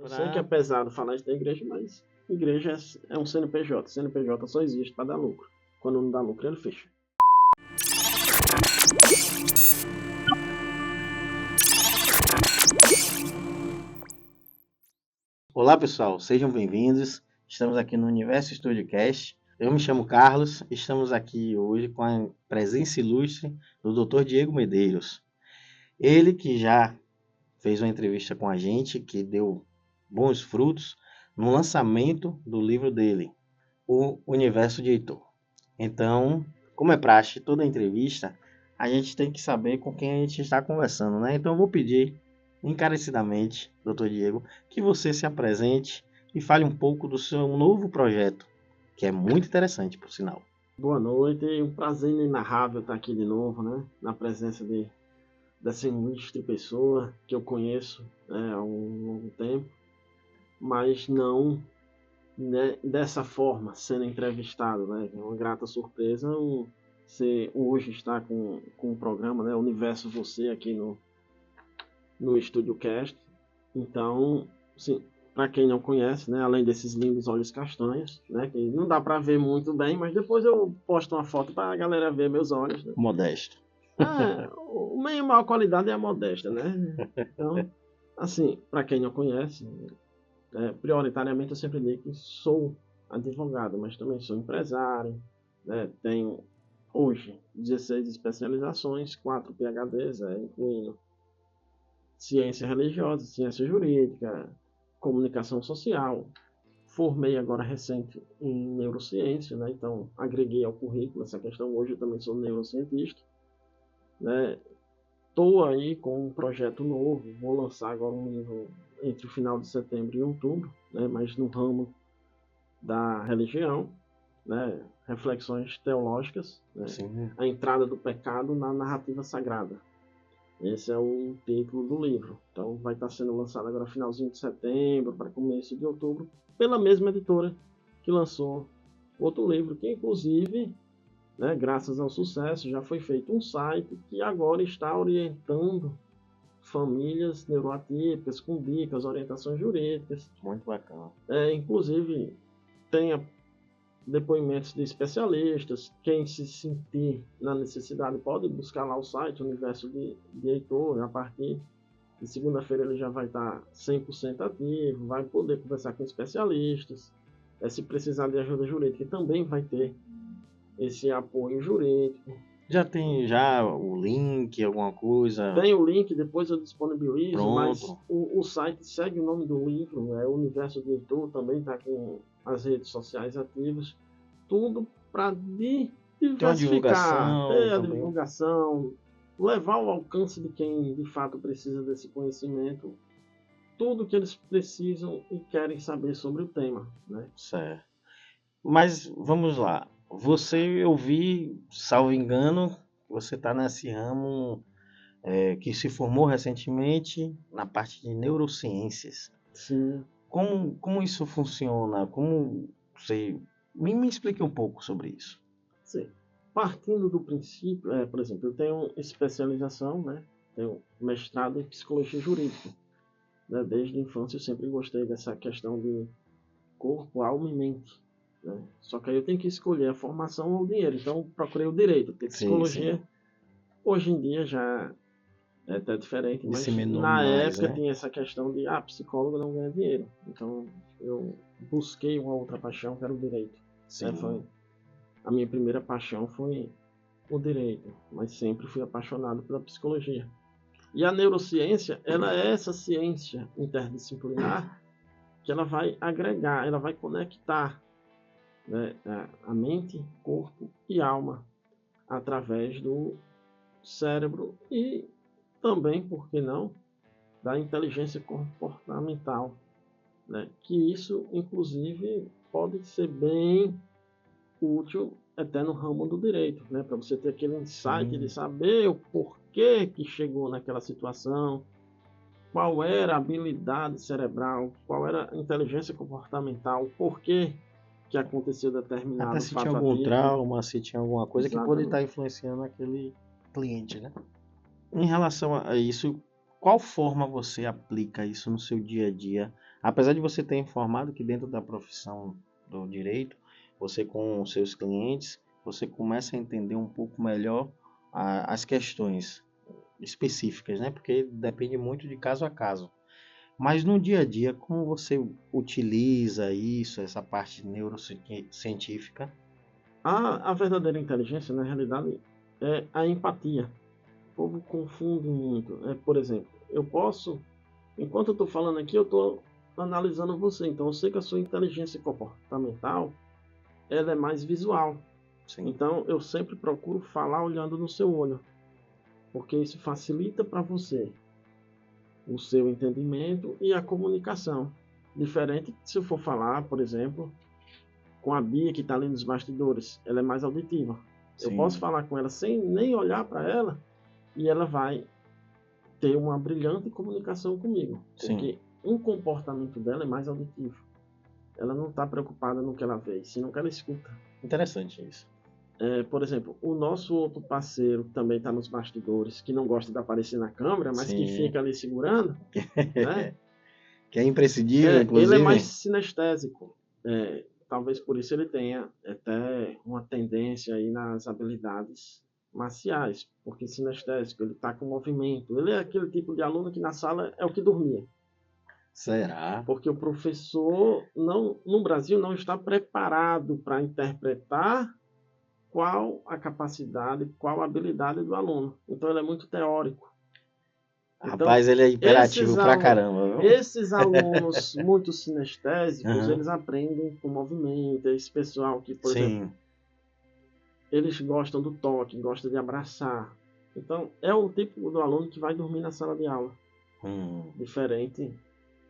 Eu sei que é pesado falar isso da igreja, mas igreja é um CNPJ. CNPJ só existe para dar lucro. Quando não dá lucro, ele fecha. Olá pessoal, sejam bem-vindos. Estamos aqui no Universo Studiocast. Eu me chamo Carlos. Estamos aqui hoje com a presença ilustre do Dr. Diego Medeiros. Ele que já fez uma entrevista com a gente, que deu bons frutos no lançamento do livro dele, O Universo de Heitor. Então, como é praxe, toda entrevista, a gente tem que saber com quem a gente está conversando, né? Então eu vou pedir encarecidamente, Dr. Diego, que você se apresente e fale um pouco do seu novo projeto, que é muito interessante, por sinal. Boa noite, um prazer inenarrável estar aqui de novo, né? Na presença dessa ilustre pessoa que eu conheço há um longo tempo, mas não, né, dessa forma, sendo entrevistado, né? É uma grata surpresa você hoje estar com o programa, né? Universo Você aqui no StudioCast. Então, sim, para quem não conhece, né, além desses lindos olhos castanhos, né, que não dá para ver muito bem, mas depois eu posto uma foto para a galera ver meus olhos. Né? Modesto. O meio maior qualidade é a modéstia, né? Então, assim, para quem não conhece, prioritariamente eu sempre digo que sou advogado, mas também sou empresário, né? Tenho hoje 16 especializações, 4 PhDs, incluindo ciência religiosa, ciência jurídica, comunicação social. Formei agora recente em neurociência, né? Então agreguei ao currículo essa questão. Hoje eu também sou neurocientista, né? Estou aí com um projeto novo, vou lançar agora um livro entre o final de setembro e outubro, né? Mas no ramo da religião, né? Reflexões teológicas, né? A entrada do pecado na narrativa sagrada. Esse é o título do livro. Então vai estar sendo lançado agora finalzinho de setembro para começo de outubro, pela mesma editora que lançou outro livro, que inclusive, né, graças ao sucesso, já foi feito um site que agora está orientando famílias neuroatípicas com dicas, orientações jurídicas. Muito bacana. Inclusive tem depoimentos de especialistas. Quem se sentir na necessidade pode buscar lá o site Universo de Heitor. A partir de segunda-feira ele já vai estar 100% ativo, vai poder conversar com especialistas. Se precisar de ajuda jurídica, também vai ter esse apoio jurídico. Já tem o link, alguma coisa? Tem o link, depois eu disponibilizo. Pronto. Mas o site segue o nome do livro, é o Universo de Heitor, também está com as redes sociais ativas, tudo para diversificar, ter a divulgação, levar ao alcance de quem de fato precisa desse conhecimento, tudo que eles precisam e querem saber sobre o tema, né? Certo. Mas vamos lá. Eu vi, salvo engano, você está nesse ramo que se formou recentemente na parte de neurociências. Sim. Como isso funciona? Como você me explique um pouco sobre isso. Sim. Partindo do princípio, por exemplo, eu tenho especialização, né? Tenho mestrado em psicologia jurídica. Né? Desde a infância eu sempre gostei dessa questão de corpo, alma e mente. Né? Só que aí eu tenho que escolher a formação ou o dinheiro. Então procurei o direito, porque psicologia hoje em dia já é até diferente, mas na época tinha essa questão de psicólogo não ganha dinheiro. Então eu busquei uma outra paixão, que era o direito. A minha primeira paixão foi o direito, mas sempre fui apaixonado pela psicologia. E a neurociência, ela é essa ciência interdisciplinar que ela vai agregar, ela vai conectar, né, a mente, corpo e alma através do cérebro e também, por que não, da inteligência comportamental, né? Que isso, inclusive, pode ser bem útil até no ramo do direito, né? Para você ter aquele insight de saber o porquê que chegou naquela situação, qual era a habilidade cerebral, qual era a inteligência comportamental, porquê que aconteceu determinado fato. Até se tinha algum trauma, se tinha alguma coisa que pode estar influenciando aquele cliente, né? Em relação a isso, qual forma você aplica isso no seu dia a dia Apesar de você ter informado que dentro da profissão do direito, você com os seus clientes, você começa a entender um pouco melhor as questões específicas, né? Porque depende muito de caso a caso. Mas no dia a dia, como você utiliza isso, essa parte neurocientífica? A verdadeira inteligência, na realidade, é a empatia. O povo confunde muito. Por exemplo, eu posso, enquanto eu estou falando aqui, eu estou analisando você. Então, eu sei que a sua inteligência comportamental ela é mais visual. Sim. Então, eu sempre procuro falar olhando no seu olho, porque isso facilita para você o seu entendimento e a comunicação. Diferente se eu for falar, por exemplo, com a Bia que está ali nos bastidores, ela é mais auditiva. Eu Sim. posso falar com ela sem nem olhar para ela e ela vai ter uma brilhante comunicação comigo, porque Sim. o comportamento dela é mais auditivo. Ela não está preocupada no que ela vê, senão que ela escuta. Interessante isso. Por exemplo, o nosso outro parceiro que também está nos bastidores, que não gosta de aparecer na câmera, mas que Sim. fica ali segurando, né? Que é imprescindível, Ele inclusive. é mais sinestésico. Talvez por isso ele tenha até uma tendência aí nas habilidades marciais, porque sinestésico, ele está com movimento. Ele é aquele tipo de aluno que na sala é o que dormia. Será? Porque o professor não, no Brasil não está preparado para interpretar qual a capacidade, qual a habilidade do aluno. Então ele é muito teórico. Então, Rapaz, ele é imperativo pra caramba, viu? esses alunos muito sinestésicos, Uhum. eles aprendem com movimento. Esse pessoal que, por exemplo, Sim. eles gostam do toque, gostam de abraçar. Então, é o tipo do aluno que vai dormir na sala de aula. Diferente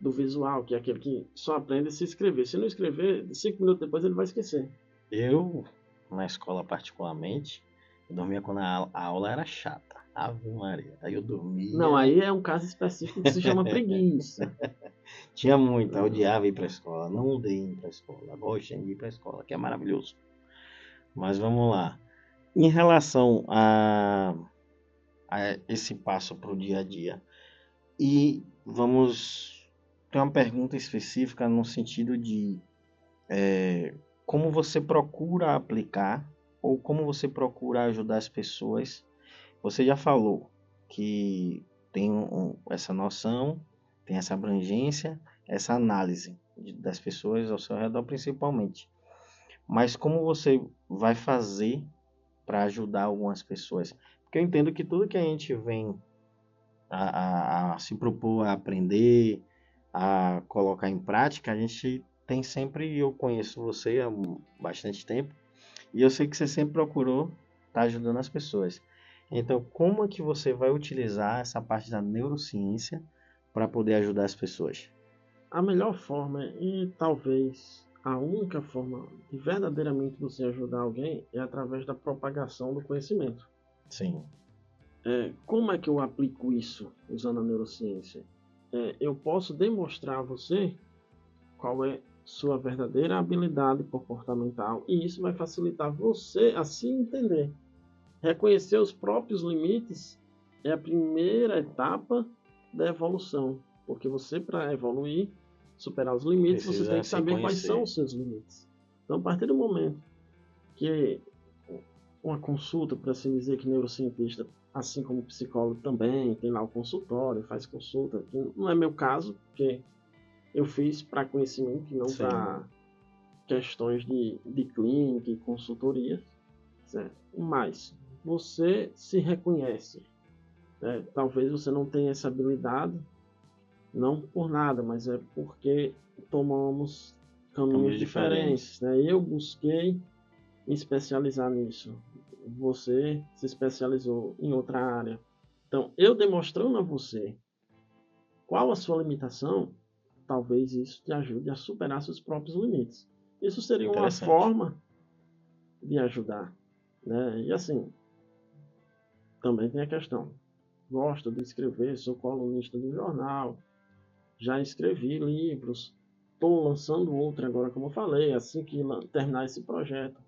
do visual, que é aquele que só aprende a se escrever. Se não escrever, 5 minutos depois ele vai esquecer. Eu, na escola particularmente, eu dormia quando a aula era chata. Ave Maria. Aí eu dormia. Não, aí é um caso específico que se chama preguiça. Tinha muito, eu odiava ir pra escola. Não odeio ir pra escola. Gosto de ir pra escola, que é maravilhoso. Mas vamos lá. Em relação a esse passo pro dia a dia. E vamos ter uma pergunta específica no sentido de como você procura aplicar ou como você procura ajudar as pessoas. Você já falou que tem essa noção, tem essa abrangência, essa análise das pessoas ao seu redor principalmente. Mas como você vai fazer para ajudar algumas pessoas? Porque eu entendo que tudo que a gente vem a se propor a aprender, a colocar em prática, a gente tem sempre, eu conheço você há bastante tempo, e eu sei que você sempre procurou estar ajudando as pessoas. Então, como é que você vai utilizar essa parte da neurociência para poder ajudar as pessoas? A melhor forma e talvez a única forma de verdadeiramente você ajudar alguém é através da propagação do conhecimento. Sim. Como é que eu aplico isso usando a neurociência? Eu posso demonstrar a você qual é sua verdadeira habilidade comportamental e isso vai facilitar você a se entender. Reconhecer os próprios limites é a primeira etapa da evolução, porque você, para evoluir, superar os limites, você tem Precisa que se saber quais são conhecer. os seus limites. Então, a partir do momento que uma consulta, por assim dizer, que neurocientista, assim como psicólogo também, tem lá o consultório, faz consulta, que não é meu caso, porque eu fiz para conhecimento e não para questões de clínica e consultoria, certo? Mas você se reconhece, né? Talvez você não tenha essa habilidade, não por nada, mas é porque tomamos caminhos diferentes, né? Eu busquei me especializar nisso, você se especializou em outra área. Então, eu demonstrando a você qual a sua limitação, talvez isso te ajude a superar seus próprios limites. Isso seria uma forma de ajudar, né? E assim, também tem a questão. Gosto de escrever, sou colunista do jornal, já escrevi livros, estou lançando outro agora, como eu falei, assim que terminar esse projeto,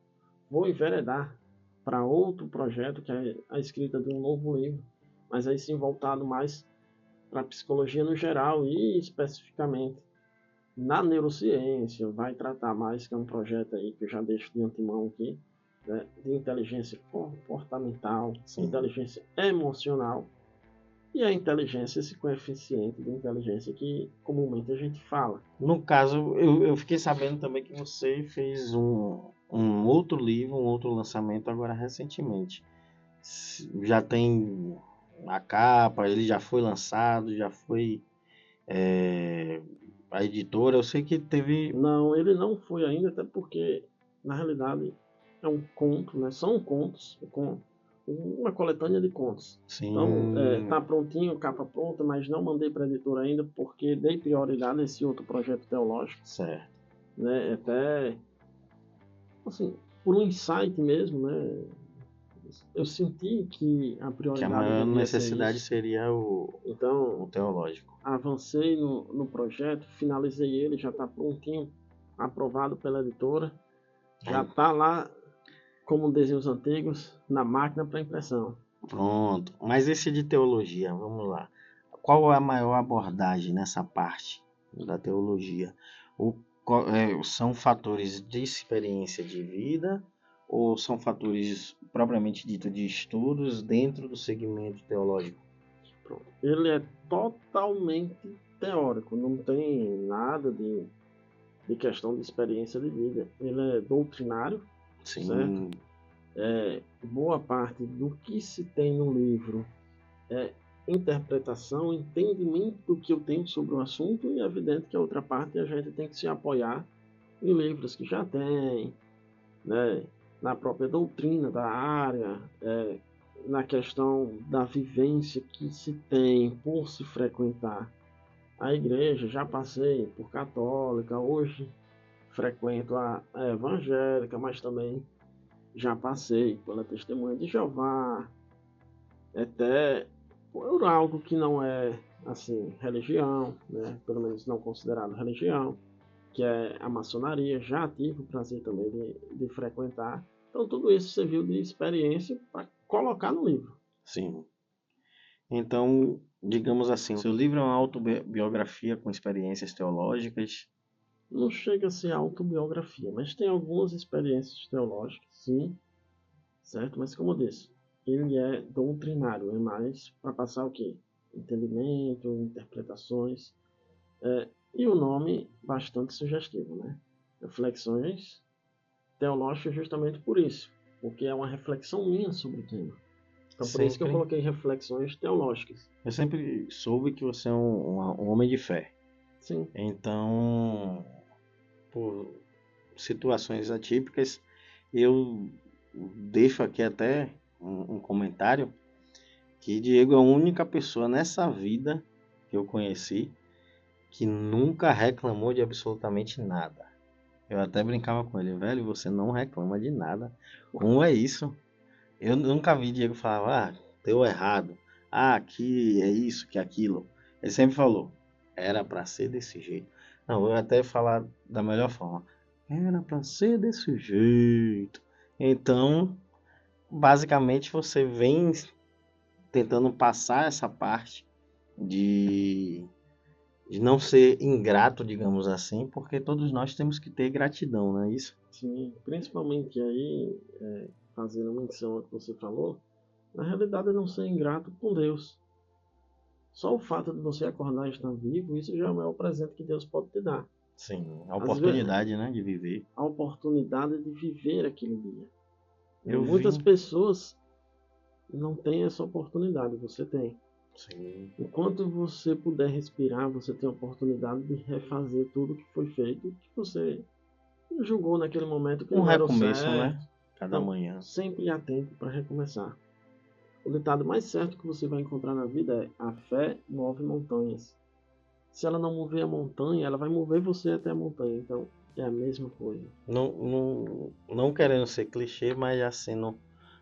vou enveredar para outro projeto, que é a escrita de um novo livro, mas aí sim voltado mais para a psicologia no geral e especificamente Na neurociência vai tratar mais, que é um projeto aí que eu já deixo de antemão aqui, né, de inteligência comportamental, Sim. inteligência emocional e a inteligência, esse coeficiente de inteligência que comumente a gente fala. No caso, eu fiquei sabendo também que você fez um outro livro, um outro lançamento agora recentemente. Já tem a capa, ele já foi lançado, já foi a editora. Eu sei que teve. Não, ele não foi ainda, até porque, na realidade, é um conto, né? São contos, uma coletânea de contos. Então, Sim, tá prontinho, capa pronta, mas não mandei para a editora ainda, porque dei prioridade a esse outro projeto teológico, certo. né? Até, assim, por um insight mesmo, né? Eu senti que a Que a prioridade maior devia ser necessidade isso. seria o Então, teológico. avancei no projeto, finalizei ele, já está prontinho, aprovado pela editora. Já Aí, está lá, como diziam os antigos, na máquina para impressão. pronto. Mas esse de teologia, vamos lá. Qual é a maior abordagem nessa parte da teologia? São fatores de experiência de vida ou são fatores propriamente dito de estudos dentro do segmento teológico? Pronto. Ele é totalmente teórico, não tem nada de questão de experiência de vida. Ele é doutrinário, certo? Sim, Boa parte do que se tem no livro é interpretação, entendimento do que eu tenho sobre o assunto, e é evidente que a outra parte a gente tem que se apoiar em livros que já tem, né, na própria doutrina da área, na questão da vivência que se tem por se frequentar a igreja. Já passei por católica, hoje frequento a evangélica, mas também já passei pela Testemunha de Jeová, até por algo que não é assim religião, né, pelo menos não considerado religião, que é a maçonaria. Já tive o prazer também de frequentar. Então, tudo isso serviu de experiência para colocar no livro. sim. Então, digamos assim, o seu livro é uma autobiografia com experiências teológicas. Não chega a ser autobiografia, mas tem algumas experiências teológicas, sim, certo? Mas, como eu disse, ele é doutrinário, é mais para passar o quê? Entendimento, interpretações. E o nome bastante sugestivo, né? Reflexões teológicas, justamente por isso, porque é uma reflexão minha sobre o tema. Então, por isso que eu Sempre, coloquei reflexões teológicas. eu sempre soube que você é um homem de fé. Sim, Então, por situações atípicas, eu deixo aqui até um comentário que Diego é a única pessoa nessa vida que eu conheci que nunca reclamou de absolutamente nada. Eu até brincava com ele, velho, você não reclama de nada. Como é isso? Eu nunca vi Diego falar, ah, deu errado. Ah, aqui é isso, que é aquilo. Ele sempre falou, era pra ser desse jeito. Não, eu até falar da melhor forma. Era pra ser desse jeito. Então, basicamente você vem tentando passar essa parte de, de não ser ingrato, digamos assim, porque todos nós temos que ter gratidão, não é isso? sim. Principalmente aí, fazendo menção ao que você falou, na realidade é não ser ingrato com Deus. Só o fato de você acordar e estar vivo, isso já é o maior presente que Deus pode te dar. Sim, a Às vezes, oportunidade, né, de viver. a oportunidade de viver aquele dia. Eu Muitas vi, pessoas não têm essa oportunidade, você tem. sim, Enquanto você puder respirar, você tem a oportunidade de refazer tudo que foi feito, que você julgou naquele momento que um não era o recomeço, né? certo. Cada Então, manhã. sempre há tempo para recomeçar. O ditado mais certo que você vai encontrar na vida é: a fé move montanhas. Se ela não mover a montanha, ela vai mover você até a montanha. Então, é a mesma coisa. Não querendo ser clichê, mas já sendo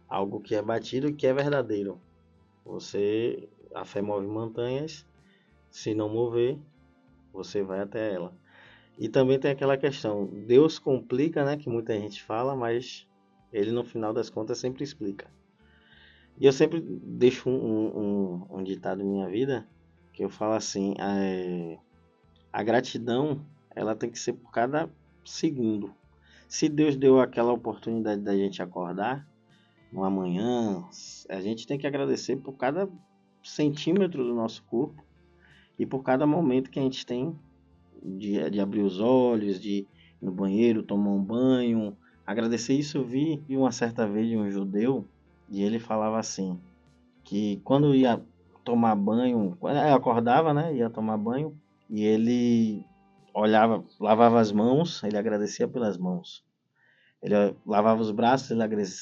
algo que é batido e que é verdadeiro. A fé move montanhas, se não mover, você vai até ela. E também tem aquela questão, Deus complica, né, que muita gente fala, mas ele no final das contas sempre explica. E eu sempre deixo um ditado em minha vida, que eu falo assim, a gratidão ela tem que ser por cada segundo. Se Deus deu aquela oportunidade da gente acordar no amanhã, a gente tem que agradecer por cada centímetro do nosso corpo e por cada momento que a gente tem de abrir os olhos, de ir no banheiro, tomar um banho. Agradecer isso eu vi uma certa vez de um judeu e ele falava assim, que quando ia tomar banho, quando eu acordava, né, ia tomar banho e ele olhava, lavava as mãos, ele agradecia pelas mãos. Ele lavava os braços, ele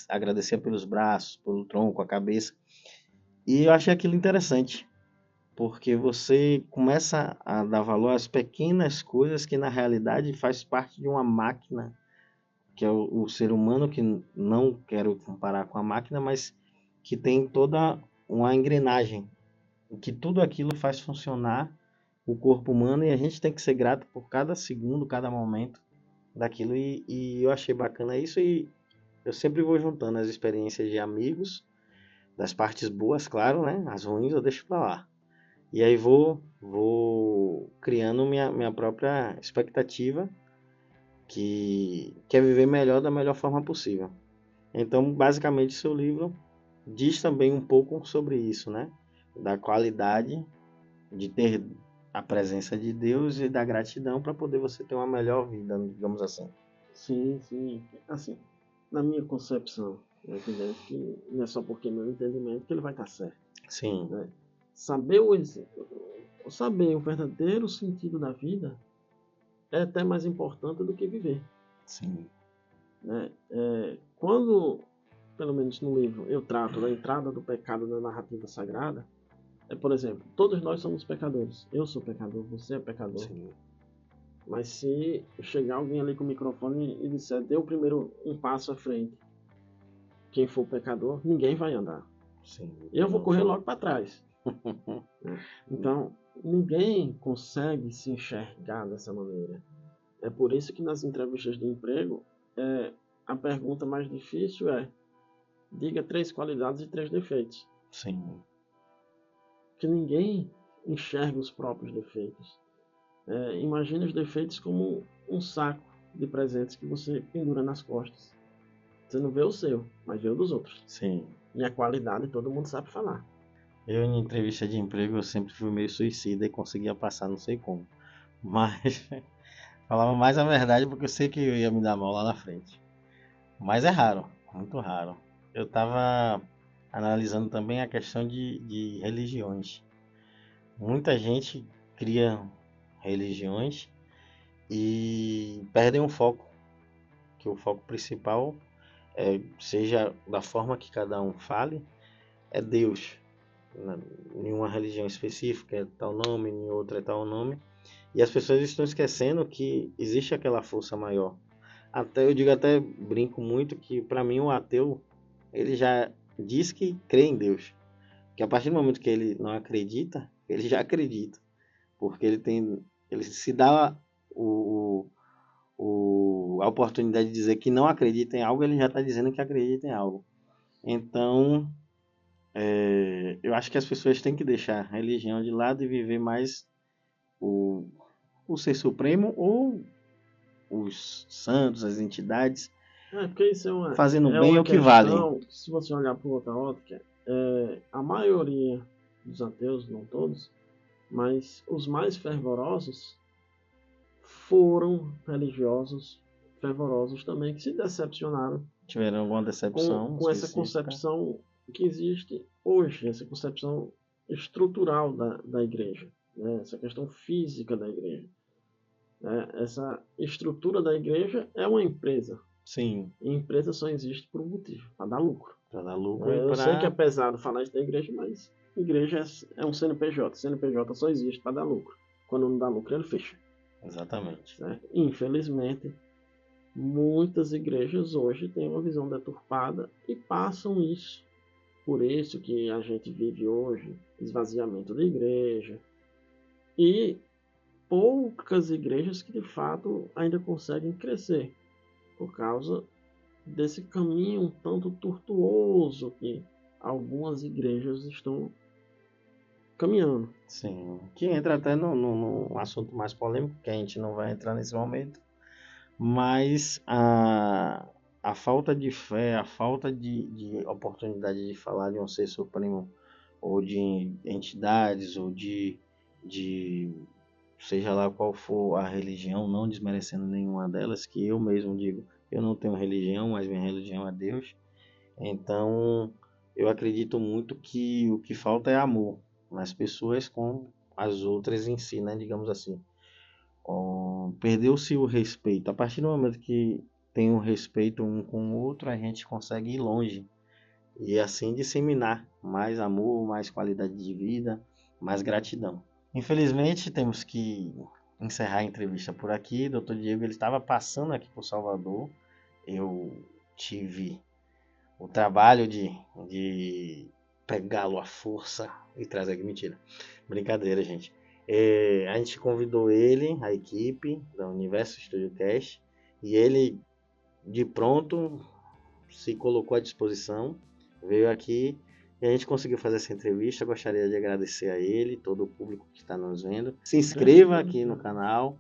agradecia pelos braços, pelo tronco, a cabeça. E eu achei aquilo interessante, porque você começa a dar valor às pequenas coisas que na realidade faz parte de uma máquina, que é o ser humano, que não quero comparar com a máquina, mas que tem toda uma engrenagem, que tudo aquilo faz funcionar o corpo humano e a gente tem que ser grato por cada segundo, cada momento daquilo e eu achei bacana isso e eu sempre vou juntando as experiências de amigos, das partes boas, claro, né? As ruins eu deixo pra lá. E aí vou criando minha própria expectativa, que quer viver melhor da melhor forma possível. Então, basicamente, seu livro diz também um pouco sobre isso, né? Da qualidade de ter a presença de Deus e da gratidão para poder você ter uma melhor vida, digamos assim. Sim, sim. Assim, na minha concepção, é evidente que não é só porque é meu entendimento que ele vai estar certo. Sim, Né? Saber o verdadeiro sentido da vida é até mais importante do que viver. sim, Né? Quando, pelo menos no livro, eu trato da entrada do pecado na narrativa sagrada, por exemplo, todos nós somos pecadores. Eu sou pecador, você é pecador. sim, Mas se chegar alguém ali com o microfone e disser, dê o primeiro um passo à frente, quem for pecador, ninguém vai andar. sim. Eu vou correr logo para trás. Então, ninguém consegue se enxergar dessa maneira. É por isso que nas entrevistas de emprego, a pergunta mais difícil é: diga 3 qualidades e 3 defeitos. Sim, Que ninguém enxerga os próprios defeitos. Imagine os defeitos como um saco de presentes que você pendura nas costas. Você não vê o seu, mas vê o dos outros. sim. E a qualidade todo mundo sabe falar. Eu, em entrevista de emprego, eu sempre fui meio suicida e conseguia passar, não sei como. Mas falava mais a verdade porque eu sei que eu ia me dar mal lá na frente. Mas é raro, muito raro. Eu estava analisando também a questão de religiões. Muita gente cria religiões e perdem o foco, que o foco principal seja da forma que cada um fale, é Deus. Em uma religião específica é tal nome, em outra é tal nome. E as pessoas estão esquecendo que existe aquela força maior. Até eu digo, até brinco muito que para mim o ateu, ele já diz que crê em Deus. Que a partir do momento que ele não acredita, ele já acredita. Porque ele se dá a oportunidade de dizer que não acredita em algo, ele já está dizendo que acredita em algo. Então, eu acho que as pessoas têm que deixar a religião de lado e viver mais o, o ser supremo ou os santos, as entidades, Porque isso fazendo é bem uma o que vale. questão, se você olhar por outra ótica, a maioria dos ateus, não todos, mas os mais fervorosos foram religiosos fervorosos também, que se decepcionaram Tiveram alguma decepção com essa específica? concepção que existe hoje, essa concepção estrutural da igreja, né? Essa questão física da igreja. Né? Essa estrutura da igreja é uma empresa. Sim, E empresa só existe por um motivo, para dar lucro. para dar lucro e Eu sei que é para. pesado falar isso da igreja, mas igreja é um CNPJ. CNPJ só existe para dar lucro. Quando não dá lucro, ele fecha. Exatamente. Certo? Infelizmente, muitas igrejas hoje têm uma visão deturpada e passam isso. Por isso que a gente vive hoje esvaziamento da igreja e poucas igrejas que de fato ainda conseguem crescer por causa desse caminho um tanto tortuoso que algumas igrejas estão caminhando. Sim, que entra até no assunto mais polêmico, que a gente não vai entrar nesse momento, mas a falta de fé, a falta de oportunidade de falar de um ser supremo, ou de entidades, ou de seja lá qual for a religião, não desmerecendo nenhuma delas, que eu mesmo digo, eu não tenho religião, mas minha religião é Deus. Então, eu acredito muito que o que falta é amor nas pessoas com as outras em si, né? Digamos assim. Perdeu-se o respeito. A partir do momento que tem um respeito um com o outro, a gente consegue ir longe e assim disseminar mais amor, mais qualidade de vida, mais gratidão. Infelizmente, temos que encerrar a entrevista por aqui. Dr. Diego, ele estava passando aqui por Salvador. Eu tive o trabalho de pegá-lo à força e trazer aqui. Mentira. Brincadeira, gente. A gente convidou ele, a equipe da Universo Studio Cast, e ele, de pronto, se colocou à disposição, veio aqui e a gente conseguiu fazer essa entrevista. Eu gostaria de agradecer a ele, todo o público que está nos vendo. Se inscreva aqui no canal,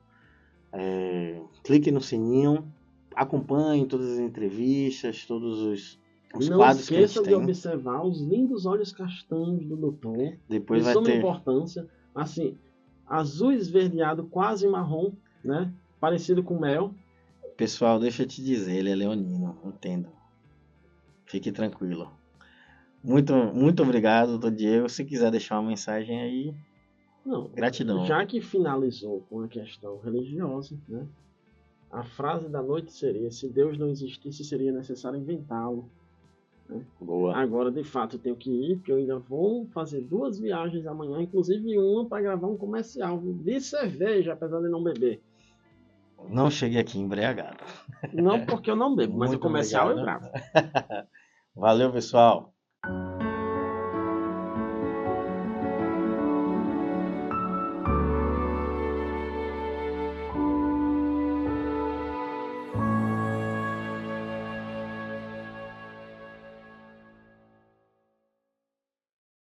clique no sininho, acompanhe todas as entrevistas, todos os não quadros que a gente esqueça de tem. observar os lindos olhos castanhos do doutor. Depois de vai suma ter importância. Assim, azul esverdeado, quase marrom, né? Parecido com mel. Pessoal, deixa eu te dizer, ele é leonino, entenda. Fique tranquilo. Muito, muito obrigado, doutor Diego. Se quiser deixar uma mensagem aí, Não, gratidão. já que finalizou com a questão religiosa, né? A frase da noite seria: se Deus não existisse, seria necessário inventá-lo. Né? Boa. Agora, de fato, eu tenho que ir, porque eu ainda vou fazer 2 viagens amanhã, inclusive uma para gravar um comercial de cerveja, apesar de não beber. Não cheguei aqui embriagado. Não porque eu não bebo, mas o Muito comercial obrigado. eu gravo. Valeu, pessoal.